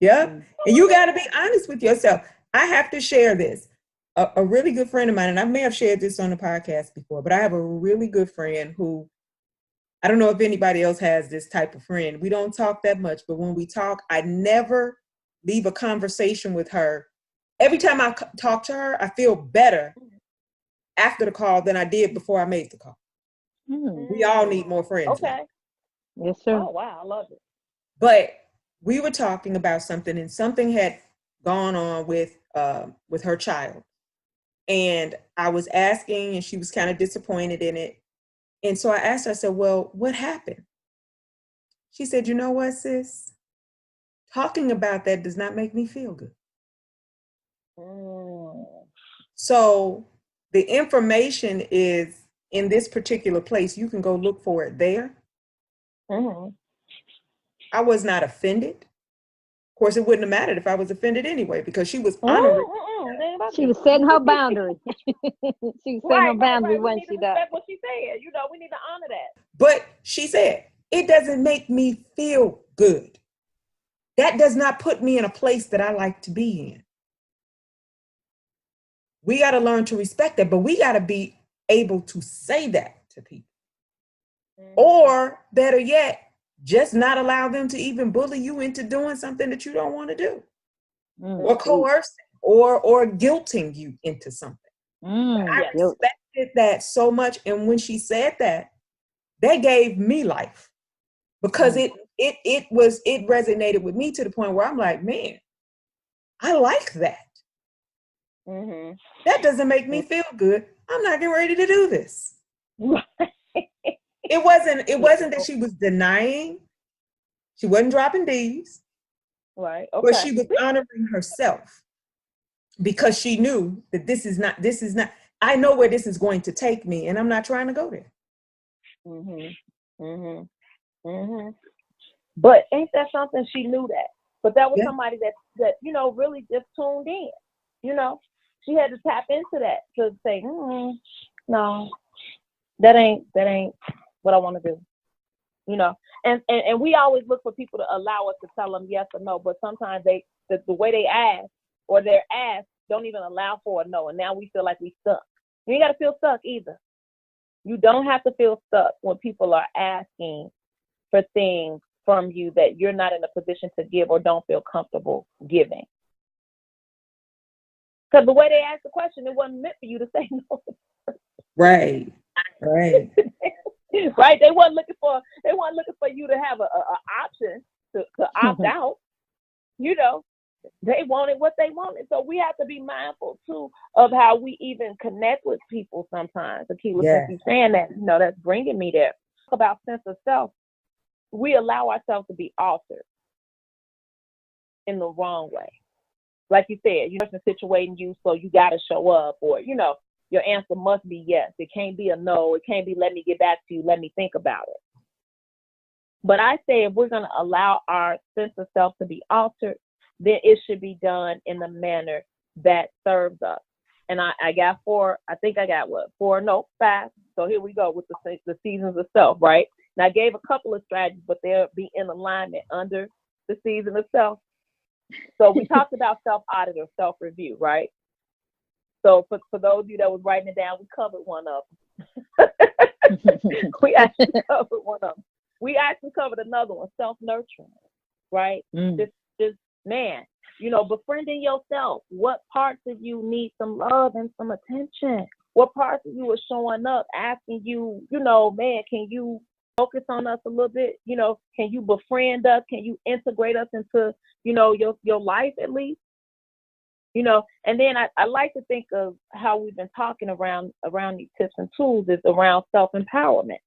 Yep. And you got to be honest with yourself. I have to share this. A really good friend of mine, and I may have shared this on the podcast before, but I have a really good friend who, I don't know if anybody else has this type of friend. We don't talk that much, but when we talk, I never leave a conversation with her. Every time I talk to her, I feel better after the call than I did before I made the call. We all need more friends. Okay. Yes, sir. Oh, wow. I love it. But we were talking about something, and something had gone on with her child. And I was asking, and she was kind of disappointed in it. And so I asked her, I said, well, what happened? She said, you know what, sis? Talking about that does not make me feel good. So the information is in this particular place. You can go look for it there. I was not offended course, it wouldn't have mattered if I was offended anyway, because she was honoring. She was setting her boundary. She was setting her boundary right. when she does. Respect what she said. You know, we need to honor that. But she said, it doesn't make me feel good. That does not put me in a place that I like to be in. We got to learn to respect that, but we got to be able to say that to people. Or better yet, just not allow them to even bully you into doing something that you don't want to do, or coercing or guilting you into something. I respected that so much. And when she said that gave me life, because it resonated with me to the point where I'm like, man, I like that. That doesn't make me feel good. I'm not getting ready to do this. It wasn't that she was denying. She wasn't dropping D's. Right. Okay. But she was honoring herself, because she knew that this is not, I know where this is going to take me, and I'm not trying to go there. But ain't that something? She knew that. But that was somebody that, you know, really just tuned in. You know, she had to tap into that to say, no, that ain't what I want to do. You know, and we always look for people to allow us to tell them yes or no, but sometimes the way they ask, or their ask, don't even allow for a no, and now we feel like we stuck. You ain't got to feel stuck either. You don't have to feel stuck when people are asking for things from you that you're not in a position to give or don't feel comfortable giving. Because the way they asked the question, it wasn't meant for you to say no. Right. Right. They weren't looking for you to have a option to opt out. You know, they wanted what they wanted. So we have to be mindful too of how we even connect with people sometimes. Akilah, since you're saying that, you know, that's bringing me there. Talk about sense of self. We allow ourselves to be altered in the wrong way. Like you said, you're situating you, so you got to show up, or, you know, your answer must be yes. It can't be a no. It can't be let me get back to you. Let me think about it. But I say if we're going to allow our sense of self to be altered, then it should be done in the manner that serves us. And I got 4. I think I got 5. So here we go with the seasons of self, right? And I gave a couple of strategies, but they'll be in alignment under the season of self. So we talked about self-audit or self-review, right? So for those of you that was writing it down, we covered one of them. We actually covered one of them. We actually covered another one, self-nurturing, right? Just man, you know, befriending yourself. What parts of you need some love and some attention? What parts of you are showing up, asking you, you know, man, can you focus on us a little bit? You know, can you befriend us? Can you integrate us into, you know, your life at least? You know, and then I like to think of how we've been talking around these tips and tools is around self-empowerment.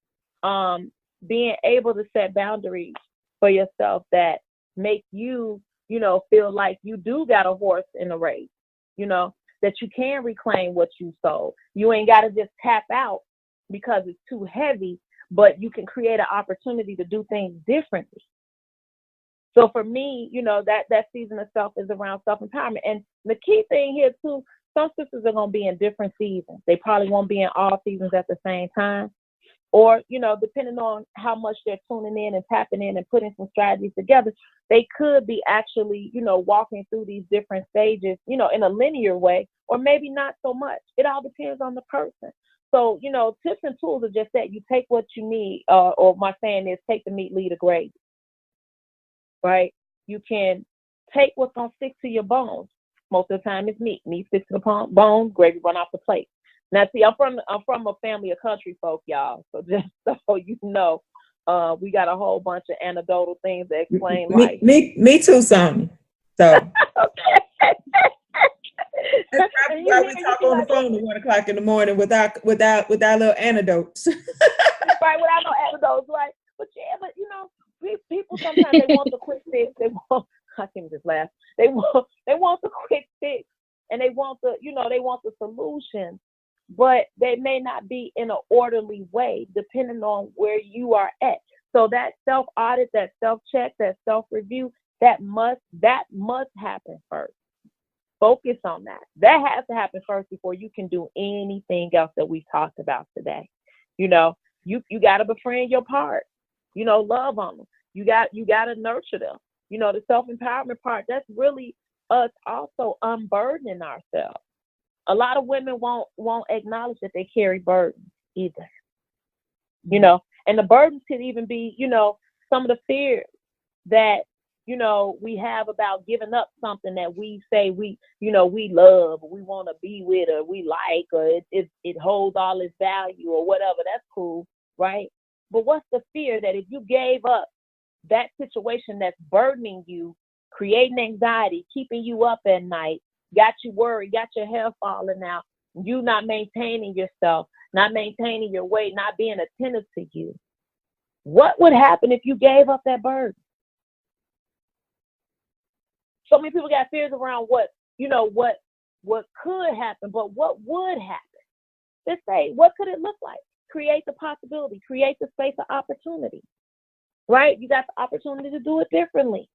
Being able to set boundaries for yourself that make you, you know, feel like you do got a horse in the race, you know, that you can reclaim what you sold. You ain't got to just tap out because it's too heavy, but you can create an opportunity to do things differently. So for me, you know, that season of self is around self-empowerment. And the key thing here too, some sisters are going to be in different seasons. They probably won't be in all seasons at the same time. Or, you know, depending on how much they're tuning in and tapping in and putting some strategies together, they could be actually, you know, walking through these different stages, you know, in a linear way, or maybe not so much. It all depends on the person. So, you know, tips and tools are just that. You take what you need, or my saying is take the meat, leave the gravy. Right? You can take what's going to stick to your bones. Most of the time it's meat. Meat sticks to the bones, gravy run off the plate. Now, see, I'm from a family of country folk, y'all. So just so you know, we got a whole bunch of anecdotal things that explain life. Me too, Sonia. So okay. That's probably why we talk on the phone at 1 o'clock in the morning without little anecdotes. Right, without no anecdotes, right? But yeah, but you know, people sometimes they want the quick fix. I can just laugh. They want the quick fix, and they want the solution, but they may not be in an orderly way, depending on where you are at. So that self-audit, that self-check, that self-review That must happen first. Focus on that. That has to happen first before you can do anything else that we talked about today. You know, you got to befriend your part. You know, love on them. You got to nurture them. You know, the self-empowerment part, that's really us also unburdening ourselves. A lot of women won't acknowledge that they carry burdens either. You know, and the burdens could even be, you know, some of the fears that, you know, we have about giving up something that we say we love, or we want to be with, or we like, or it holds all its value or whatever. That's cool, right? But what's the fear that if you gave up that situation that's burdening you, creating anxiety, keeping you up at night, got you worried, got your hair falling out, you not maintaining yourself, not maintaining your weight, not being attentive to you? What would happen if you gave up that burden? So many people got fears around what could happen, but what would happen? Let's say, what could it look like? Create the possibility, create the space of opportunity, right? You got the opportunity to do it differently,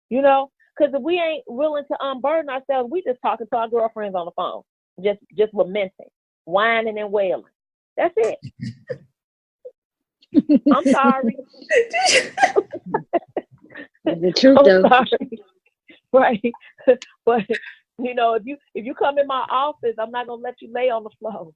you know, because if we ain't willing to unburden ourselves, we just talking to our girlfriends on the phone, just lamenting, whining and wailing. That's it. I'm sorry. The truth, though. Sorry. Right. But you know, if you come in my office, I'm not gonna let you lay on the floor.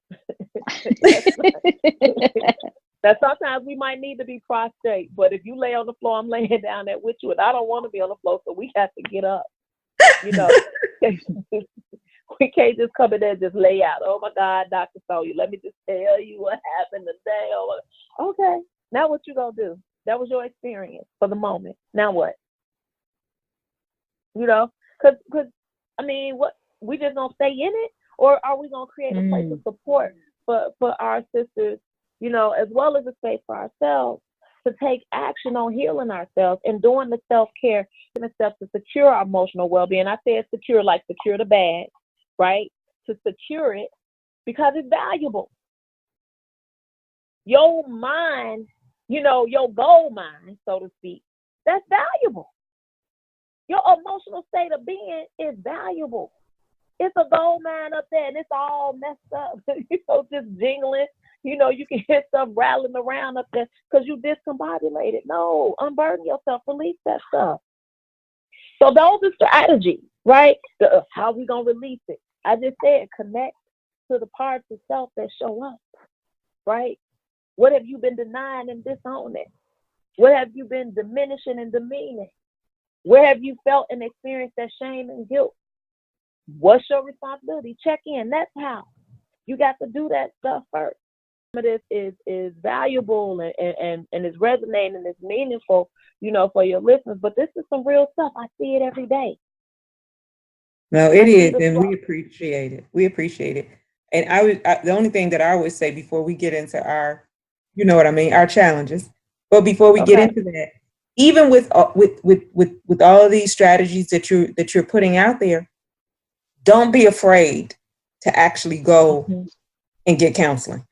That sometimes we might need to be prostrate, but if you lay on the floor, I'm laying down there with you, and I don't want to be on the floor, so we have to get up. You know, we can't just come in there and just lay out. Oh my God, Dr. Sonia, let me just tell you what happened today. Oh, okay. Now what you gonna do? That was your experience for the moment. Now what? You know, because I mean, what, we just gonna stay in it, or are we gonna create a place of support for our sisters, you know, as well as a space for ourselves to take action on healing ourselves and doing the self-care and the steps to secure our emotional well-being? I say it's secure, like secure the bag, right? To secure it because it's valuable. Your mind, you know, your gold mine, so to speak, that's valuable. Your emotional state of being is valuable. It's a gold mine up there, and it's all messed up, you know, just jingling. You know, you can hear stuff rattling around up there because you discombobulated. No, unburden yourself, release that stuff. So those are strategies, right? How are we going to release it? I just said connect to the parts of self that show up, right? What have you been denying and disowning? What have you been diminishing and demeaning? Where have you felt and experienced that shame and guilt? What's your responsibility? Check in. That's how. You got to do that stuff first. Some of this is valuable and is resonating and is meaningful, you know, for your listeners. But this is some real stuff. I see it every day. No, it is, and we appreciate it. We appreciate it. And the only thing that I always say before we get into our, you know what I mean, our challenges. But before we get into that, even with all of these strategies that you're putting out there, don't be afraid to actually go and get counseling.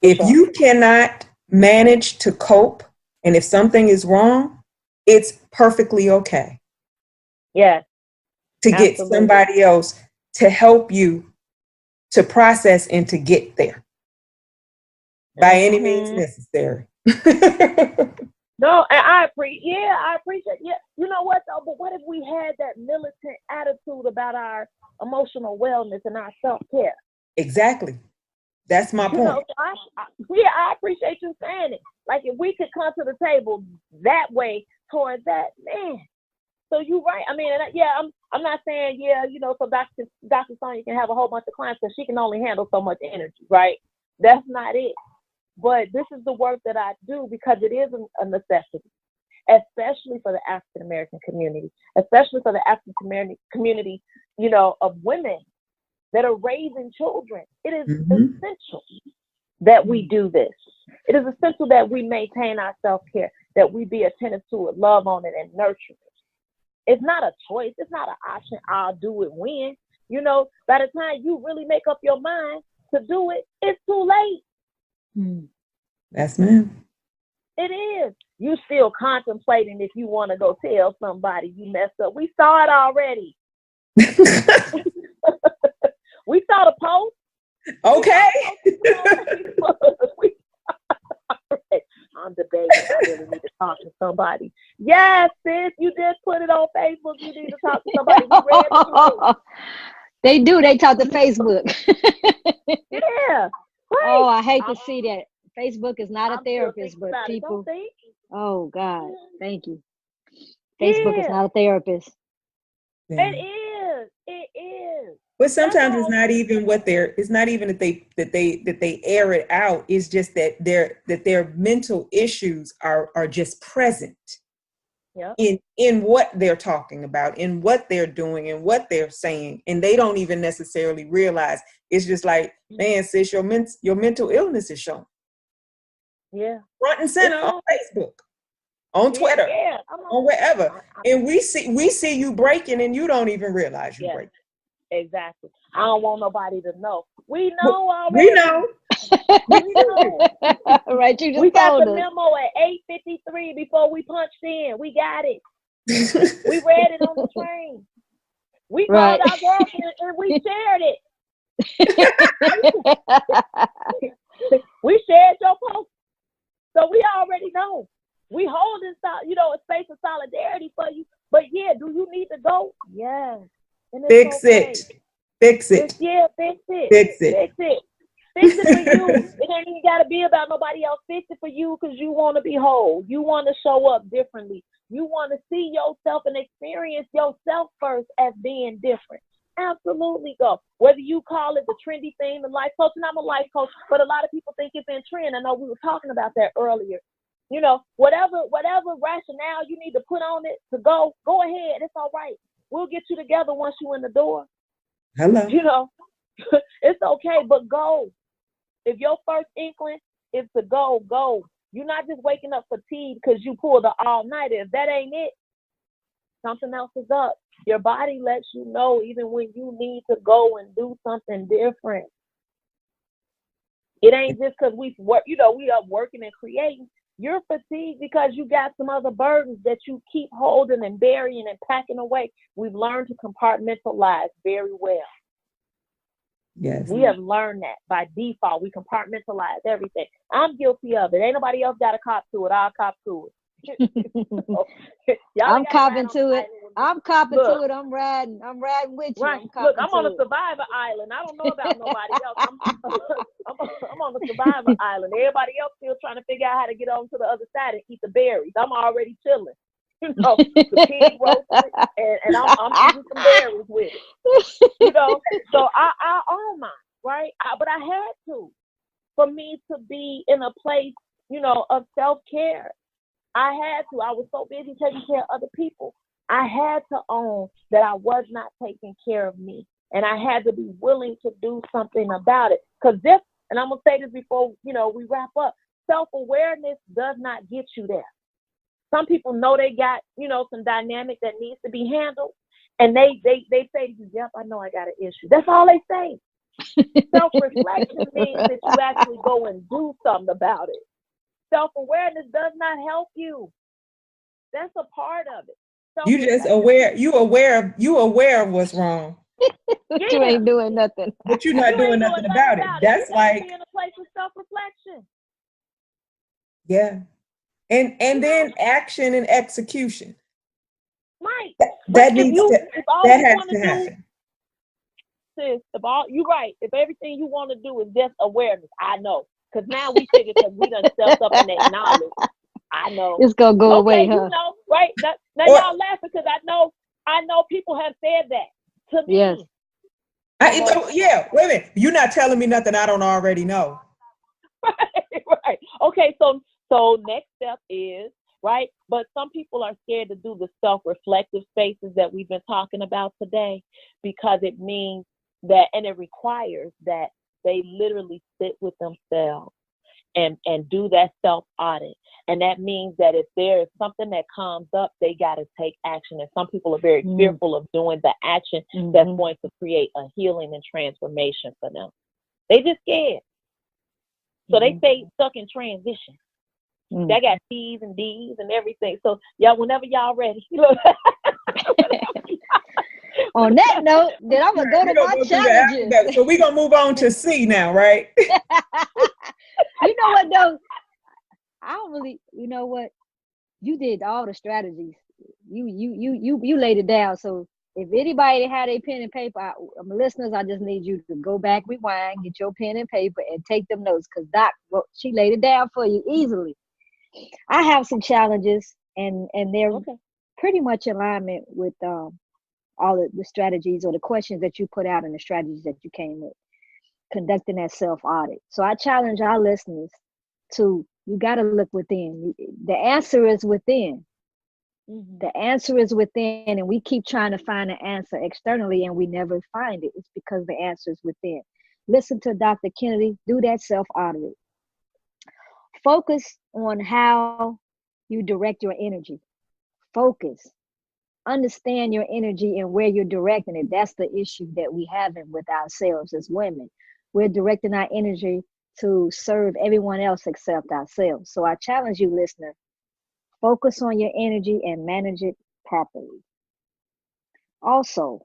If you cannot manage to cope, and if something is wrong, it's perfectly okay. Yes. To get somebody else to help you to process and to get there by any means necessary. No, and I appreciate. Yeah, you know what though? But what if we had that militant attitude about our emotional wellness and our self-care? Exactly. That's my point. You know, I appreciate you saying it. Like if we could come to the table that way towards that, man. So you're right. I mean, I'm not saying, you know, so Dr. Sonia can have a whole bunch of clients because she can only handle so much energy, right? That's not it. But this is the work that I do because it is a necessity, especially for the African American community, especially for the African community, you know, of women that are raising children. It is essential that we do this. It is essential that we maintain our self-care, that we be attentive to it, love on it, and nurture it. It's not a choice. It's not an option. I'll do it when. You know, by the time you really make up your mind to do it, it's too late. Yes, ma'am. It is. You still contemplating if you want to go tell somebody you messed up. We saw it already. We saw the post. Okay. I'm debating. I really need to talk to somebody. Yes, sis, you just put it on Facebook. You need to talk to somebody. We read it. They do. They talk to Facebook. Yeah. Right. Oh, I hate to see that. Facebook is not a therapist, but people. Oh God, thank you. Facebook is not a therapist. Yeah. It is. It is. But sometimes it's not even what they're. It's not even that they air it out. It's just that their mental issues are just present. Yep. In what they're talking about, in what they're doing, and what they're saying, and they don't even necessarily realize. It's just like, man, sis, your mental illness is shown. Yeah. Front and center on Facebook, on Twitter, on wherever, and we see you breaking, and you don't even realize you breaking. Exactly. I don't want nobody to know. We know already. We know. We know. Right, you just we got the us. memo at 8:53 before we punched in. We got it. We read it on the train. We called our girlfriend and we shared it. We shared your post. So we already know. We holding a space of solidarity for you. But yeah, do you need to go? Yes. Fix it. Fix it. Yeah, fix it. Fix it. Fix it. Fix it for you. It ain't even got to be about nobody else. Fix it for you because you want to be whole. You want to show up differently. You want to see yourself and experience yourself first as being different. Absolutely go. Whether you call it the trendy thing, the life coach, and I'm a life coach, but a lot of people think it's in trend. I know we were talking about that earlier. You know, whatever rationale you need to put on it to go ahead. It's all right. We'll get you together once you're in the door. Hello. You know, it's okay, but go. If your first inkling is to go, go. You're not just waking up fatigued because you pulled an all-nighter. If that ain't it, something else is up. Your body lets you know even when you need to go and do something different. It ain't just because we work, we are working and creating. You're fatigued because you got some other burdens that you keep holding and burying and packing away. We've learned to compartmentalize very well. Yes. We have learned that by default. We compartmentalize everything. I'm guilty of it. Ain't nobody else got a cop to it. I'll cop to it. I'm copping to it. I'm copping to it. I'm riding with you. Right. Look, I'm on a survivor island. I don't know about nobody else. I'm on the survivor island. Everybody else still trying to figure out how to get on to the other side and eat the berries. I'm already chilling. The pig roasted, and I'm eating some berries with it. So I own mine, right? But I had to, for me to be in a place, of self-care. I had to. I was so busy taking care of other people. I had to own that I was not taking care of me, and I had to be willing to do something about it. Because and I'm gonna say this before we wrap up. Self-awareness does not get you there. Some people know they got, some dynamic that needs to be handled. And they say to you, yep, I know I got an issue. That's all they say. Self-reflection means that you actually go and do something about it. Self-awareness does not help you. That's a part of it. You just aware. You aware of what's wrong. But you ain't doing nothing. But you're not doing nothing about it. That's like being in a place of self-reflection. Yeah. And then action and execution. Right. That has to happen. Sis, you're right. If everything you want to do is just awareness, I know. Because now we figure because we done stepped up and acknowledge. I know. It's gonna go away, huh? Right? Now y'all laughing because I know people have said that to me. Yes. Yeah, wait a minute. You're not telling me nothing I don't already know. Right. Okay, so next step is, right? But some people are scared to do the self-reflective spaces that we've been talking about today because it means that, and it requires that they literally sit with themselves and do that self-audit. And that means that if there is something that comes up, they got to take action. And some people are very fearful of doing the action that's going to create a healing and transformation for them. They just scared. So they stay stuck in transition. That got C's and D's and everything. So y'all, whenever y'all ready, look. On that note, then I'm gonna go to my challenges. So we're gonna move on to C now, right? You know what though? I don't really, you know what? You did all the strategies. You laid it down. So if anybody had a pen and paper, listeners, I just need you to go back, rewind, get your pen and paper, and take them notes. Because Doc, she laid it down for you easily. I have some challenges, and they're pretty much in alignment with all of the strategies or the questions that you put out and the strategies that you came with, conducting that self-audit. So I challenge our listeners to, you got to look within. The answer is within. The answer is within, and we keep trying to find the answer externally, and we never find it. It's because the answer is within. Listen to Dr. Kennedy, do that self-audit. Focus on how you direct your energy. Focus. Understand your energy and where you're directing it. That's the issue that we have with ourselves as women. We're directing our energy to serve everyone else except ourselves. So I challenge you, listener, focus on your energy and manage it properly. Also,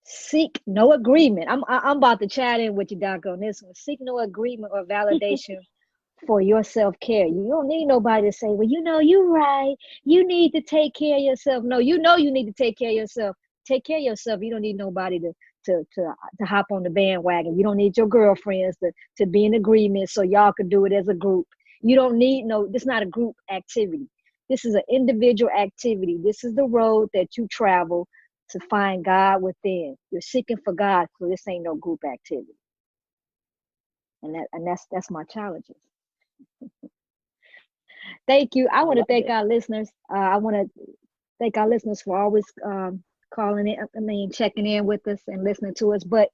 seek no agreement. I'm about to chat in with you, Doc, on this one. Seek no agreement or validation for your self-care. You don't need nobody to say, well, you know, you're right. You need to take care of yourself. No, you know you need to take care of yourself. Take care of yourself. You don't need nobody to hop on the bandwagon. You don't need your girlfriends to be in agreement so y'all can do it as a group. You don't need this is not a group activity. This is an individual activity. This is the road that you travel to find God within. You're seeking for God, so this ain't no group activity. And that's my challenges. Thank you. I want to thank our listeners. I want to thank our listeners for always calling in, checking in with us and listening to us. But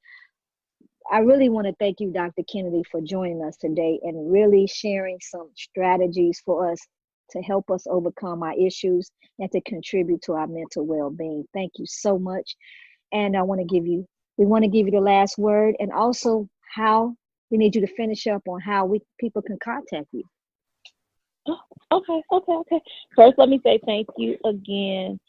I really want to thank you, Dr. Kennedy, for joining us today and really sharing some strategies for us to help us overcome our issues and to contribute to our mental well-being. Thank you so much. And we want to give you the last word, and also how we need you to finish up on how people can contact you. Okay. First, let me say thank you again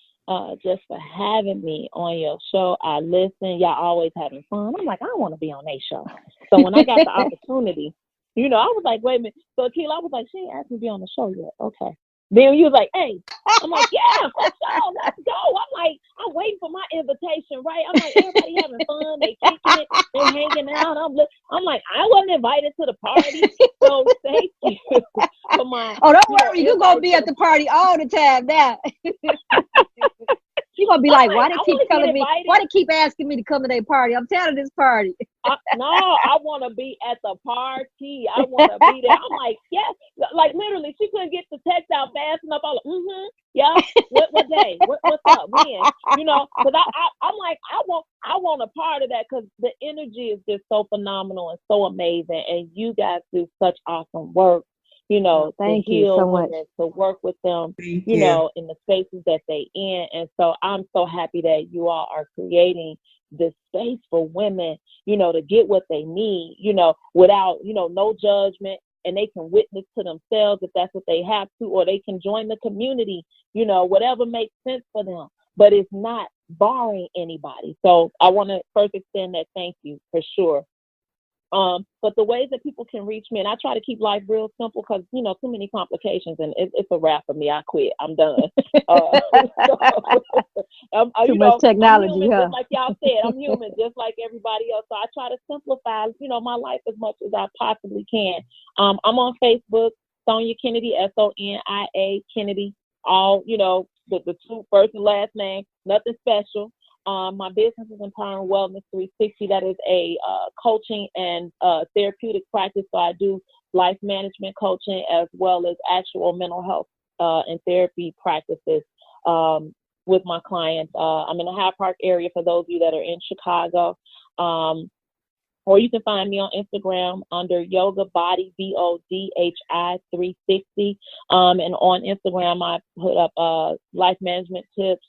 just for having me on your show. I listen. Y'all always having fun. I'm like, I want to be on their show. So when I got the opportunity, I was like, wait a minute. So Akila, I was like, she ain't asked me to be on the show yet. Okay. Then you was like, hey. I'm like, yeah, for sure. Let's go. I'm like, I'm waiting for my invitation, right? I'm like, everybody having fun. They kicking it. They hanging out. I'm like, I wasn't invited to the party. So thank you for my. Oh, don't worry. You're going to be at the party all the time now. You're going to be like, why they keep telling me? Why they keep asking me to come to their party? I'm tired of this party. No, I want to be at the party. I want to be there. I'm like, yes. Like literally, she couldn't get the text out fast enough. I'm like, yeah. What day? What's up? When? Because I'm like, I want a part of that because the energy is just so phenomenal and so amazing. And you guys do such awesome work. Thank you so much. To work with them, in the spaces that they in. And so I'm so happy that you all are creating this space for women, to get what they need, without, no judgment, and they can witness to themselves if that's what they have to, or they can join the community, whatever makes sense for them, but it's not barring anybody. So I want to first extend that thank you for sure. But the ways that people can reach me, and I try to keep life real simple because, too many complications and it's a wrap for me. I quit. I'm done. Too much technology, human, huh? Just like y'all said, I'm human just like everybody else. So I try to simplify, my life as much as I possibly can. I'm on Facebook, Sonia Kennedy, Sonia Kennedy, all, the two first and last name, nothing special. My business is Empowering Wellness 360. That is a coaching and therapeutic practice. So I do life management coaching as well as actual mental health and therapy practices with my clients. I'm in the Hyde Park area for those of you that are in Chicago. Or you can find me on Instagram under Yoga Body, BODHI 360. And on Instagram, I put up life management tips,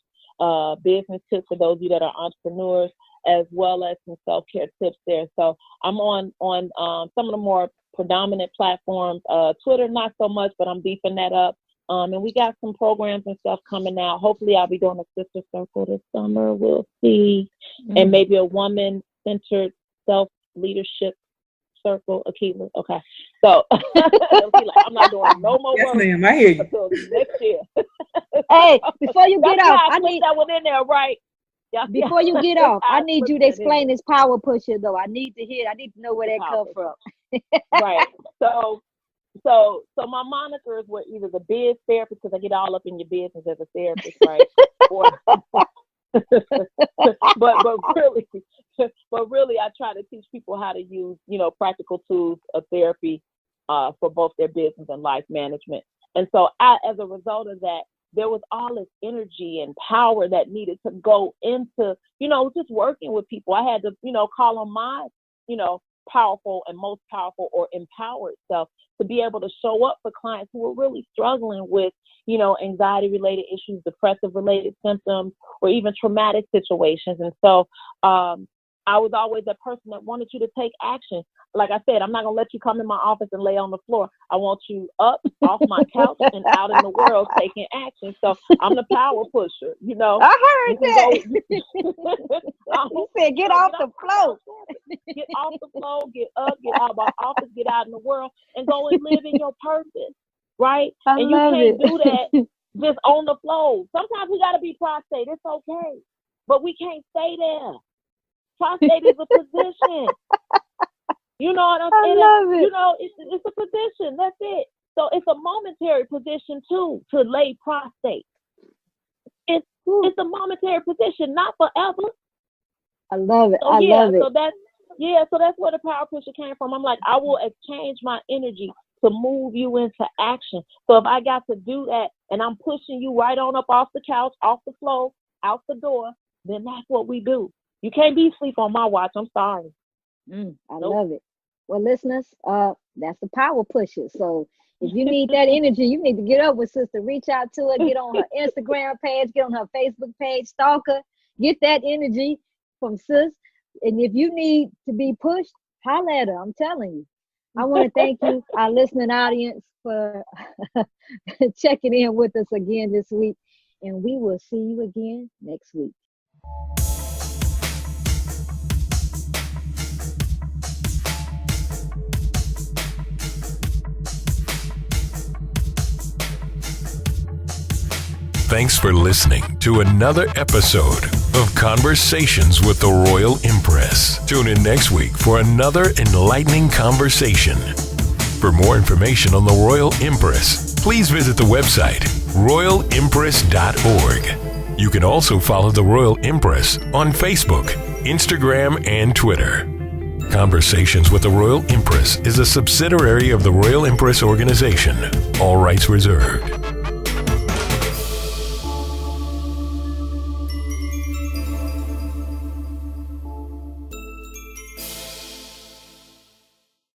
business tips for those of you that are entrepreneurs, as well as some self-care tips there. So I'm on some of the more predominant platforms. Twitter, not so much, but I'm beefing that up. And we got some programs and stuff coming out. Hopefully I'll be doing a sister circle this summer. We'll see. Mm-hmm. And maybe a woman-centered self-leadership circle. Akilah. Okay. So I'm not doing no more work. Yes, ma'am. I hear you. Until next year. Hey, before you get off, I need that one in there, right? Before you get off, I need you to explain this power pusher, though. I need to hear. I need to know where that comes from. Right. So my monikers were either the biz therapist, because I get all up in your business as a therapist, right? but really, I try to teach people how to use, practical tools of therapy for both their business and life management. And so, as a result of that, there was all this energy and power that needed to go into, just working with people. I had to, call on my, powerful and most powerful or empowered self to be able to show up for clients who were really struggling with, anxiety related issues, depressive related symptoms, or even traumatic situations. And so, I was always that person that wanted you to take action. Like I said, I'm not going to let you come in my office and lay on the floor. I want you up off my couch and out in the world taking action. So I'm the power pusher, I heard that. You said get off the floor. Get off the floor, get up, get out of my office, get out in the world, and go and live in your purpose, right? And you can't do that just on the floor. Sometimes we got to be prostate. It's okay. But we can't stay there. Prostate is a position. You know what I'm saying? I love it. It's a position. That's it. So it's a momentary position too, to lay prostate. It's a momentary position, not forever. I love it. So, I love it. So that's where the power pusher came from. I'm like, I will exchange my energy to move you into action. So if I got to do that and I'm pushing you right on up off the couch, off the floor, out the door, then that's what we do. You can't be asleep on my watch. I'm sorry. I love it. Well, listeners, that's the power pusher. So if you need that energy, you need to get up with sister. Reach out to her. Get on her Instagram page. Get on her Facebook page. Stalk her. Get that energy from sis. And if you need to be pushed, holler at her. I'm telling you. I want to thank you, our listening audience, for checking in with us again this week. And we will see you again next week. Thanks for listening to another episode of Conversations with the Royal Empress. Tune in next week for another enlightening conversation. For more information on the Royal Empress, please visit the website royalempress.org. You can also follow the Royal Empress on Facebook, Instagram, and Twitter. Conversations with the Royal Empress is a subsidiary of the Royal Empress organization. All rights reserved.